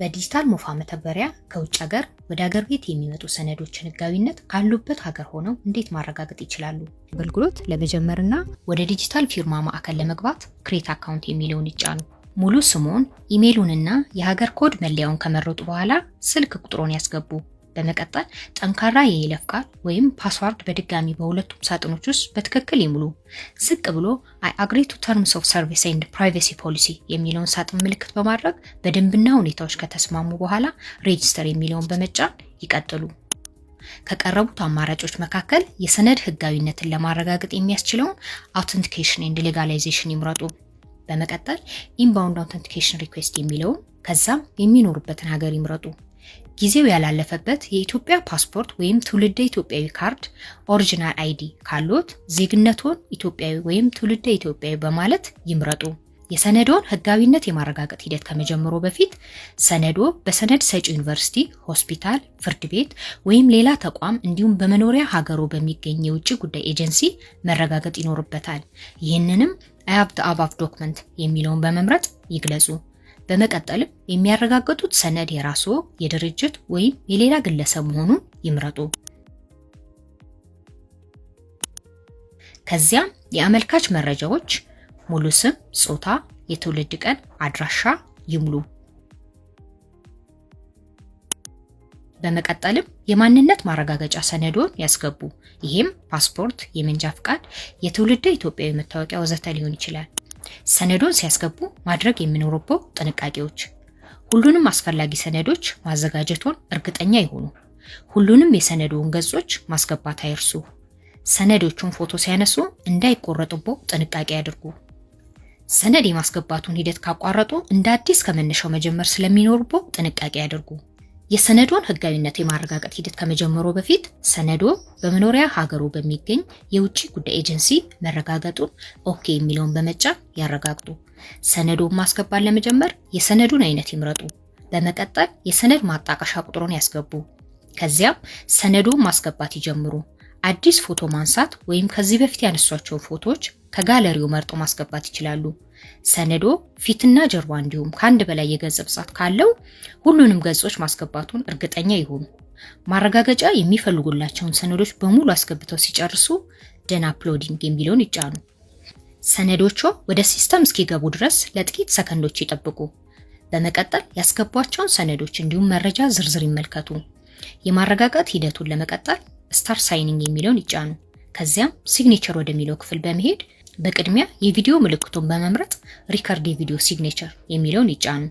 በዲጂታል ሞፋ መተግበሪያ ከውጭ ሀገር ወደ ሀገር ቤት የሚመጡ ሰነዶችን ህጋዊነት ካሉበት ሀገር ሆነው እንዴት ማረጋገጥ ይችላሉ? አገልግሎት ለመጀመርና ወደ ዲጂታል ፊርማ ማዕከል ለመግባት ክሬት አካውንት የሚለውን ይጫኑ። ሙሉ ስሙን፣ ኢሜይሉንና የሀገር ኮድ መለያውን ከመረጡ በኋላ ስልክ ቁጥሮን ያስገቡ። በመቀጠል ጠንካራ የይለፍ ቃል ወይም ፓስዋርድ በድጋሚ በሁለቱም ሳጥኖች ውስጥ በትክክል ይሙሉ። ዝቅ ብሎ I agree to terms of service and privacy policy የሚለውን ሳጥን ምልክት በማድረግ በደንብና ሁኔታዎች ከተስማሙ በኋላ ሬጂስተር የሚለውን በመጫን ይቀጥሉ። ከቀረቡት አማራጮች መካከል የሰነድ ህጋዊነትን ለማረጋገጥ የሚያስችለውን አውተንቲኬሽን ኤንድ ሌጋላይዜሽን ይምረጡ። በመቀጠል ኢንባውንድ አውተንቲኬሽን ሪኩዌስት የሚለውን ከዛም የሚኖሩበትን ሀገር ይምረጡ። ጊዜው ያላለፈበት የኢትዮጵያ ፓስፖርት ወይም ትውልደ ኢትዮጵያዊ ካርድ ኦሪጂናል አይዲ ካሉት ዜግነቱን ኢትዮጵያዊ ወይም ትውልደ ኢትዮጵያዊ በማለት ይምረጡ። የሰነዶን ህጋዊነት የማረጋገጥ ሂደት ከመጀመሩ በፊት ሰነዶ በሰነድ ሰጪ ዩኒቨርሲቲ፣ ሆስፒታል፣ ፍርድ ቤት ወይም ሌላ ተቋም እንዲሁም በመኖሪያ ሀገሩ በሚገኝ የውጭ ጉዳይ ኤጀንሲ መረጋገጥ ይኖርበታል። ይህንንም I have the above document የሚለውን በመምረጥ ይግለጹ። በመቀጠልም የሚያረጋግጡት ሰነድ የራስዎ የድርጅት ወይም የሌላ ግለሰብ መሆኑን ይምረጡ። ከዚያም የአመልካች መረጃዎች ሙሉ ስም፣ ጾታ፣ የትውልድ ቀን፣ አድራሻ ይሙሉ። በመቀጠልም የማንነት ማረጋገጫ ሰነዶን ያስገቡ። ይሄም ፓስፖርት፣ የመንጃ ፍቃድ፣ የትውልድ ኢትዮጵያዊ መታወቂያ ወዘተ ሊሆን ይችላል። ሰነዶን ሲያስገቡ ማድረግ የሚኖርበው ጥንቃቄዎች: ሁሉንም አስፈላጊ ሰነዶች ማዘጋጀቱን እርግጠኛ ይሁኑ። ሁሉንም የሰነዶን ገጾች ማስገባት አይርሱ። ሰነዶቹን ፎቶ ሲያነሱ እንዳይቆረጡቦ ጥንቃቄ ያድርጉ። ሰነድ የማስገባቱን ሂደት ካቋረጡ እንደ አዲስ ከመነሻው መጀመር ስለሚኖርቦ ጥንቃቄ ያድርጉ። የሰነዶን ህጋዊነት የማረጋገጥ ሂደት ከመጀመሩ በፊት ሰነዶ በመኖሪያ ሀገሩ በሚገኝ የውጭ ጉዳይ ኤጀንሲ መረጋገጡን ኦኬ የሚለውን በመጫን ያረጋግጡ። ሰነዶን ማስገባት ለመጀመር የሰነዱን አይነት ይምረጡ። በመቀጠል የሰነድ ማጣቀሻ ቁጥሩን ያስገቡ። ከዚያም ሰነዶን ማስገባት ይጀምሩ። አዲስ ፎቶ ማንሳት ወይም ከዚህ በፊት ያነሷቸውን ፎቶዎች ከጋለሪው መርጦ ማስገባት ይችላሉ። ሰነዶ ፊትና ጀርባ እንዲሁም ከአንድ በላይ የገጽ ብዛት ካለው ሁሉንም ገጾች ማስገባቱን እርግጠኛ ይሁኑ። ማረጋገጫ የሚፈልጉላቸውን ሰነዶች በሙሉ አስገብተው ሲጨርሱ ደን አፕሎዲንግ የሚለውን ይጫኑ። ሰነዶቹ ወደ ሲስተም እስኪገቡ ድረስ ለጥቂት ሰከንዶች ይጠብቁ። በመቀጠል ያስገቧቸውን ሰነዶች እንዲሁም መረጃ ዝርዝር ይመልከቱ። የማረጋገጥ ሂደቱን ለመቀጠል ስታር ሳይኒንግ የሚለውን ይጫኑ። ከዚያም ሲግኔቸር ወደሚለው ክፍል በመሄድ በቅድሚያ የቪዲዮ ምልክቱን በመምረጥ ሪከርድ የቪዲዮ ሲግኔቸር የሚለውን ይጫኑ።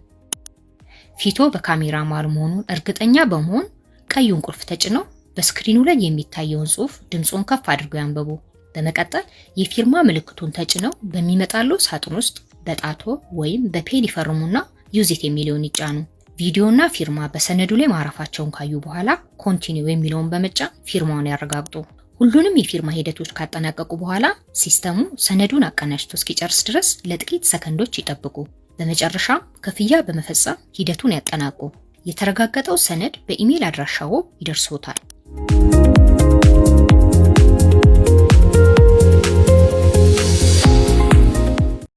ፊቶ በካሜራ መሃል መሆኑን እርግጠኛ በመሆን ቀዩን ቁልፍ ተጭነው በስክሪኑ ላይ የሚታየውን ጽሑፍ ድምጹን ከፍ አድርገው ያንብቡ። በመቀጠል የፊርማ ምልክቱን ተጭነው በሚመጣለው ሳጥን ውስጥ በጣቶ ወይም በፔን ይፈርሙና ዩዚት የሚለውን ይጫኑ። ቪዲዮና ፊርማ በሰነዱ ላይ ማረፋቸውን ካዩ በኋላ ኮንቲኒው የሚለውን በመጫን ፊርማውን ያረጋግጡ። ሁሉንም የፊርማ ሂደቶች ካጠናቀቁ በኋላ ሲስተሙ ሰነዱን አቀናጅቶ እስኪጨርስ ድረስ ለጥቂት ሰከንዶች ይጠብቁ። በመጨረሻም ክፍያ በመፈጸም ሂደቱን ያጠናቁ። የተረጋገጠው ሰነድ በኢሜል አድራሻው ይደርሶታል።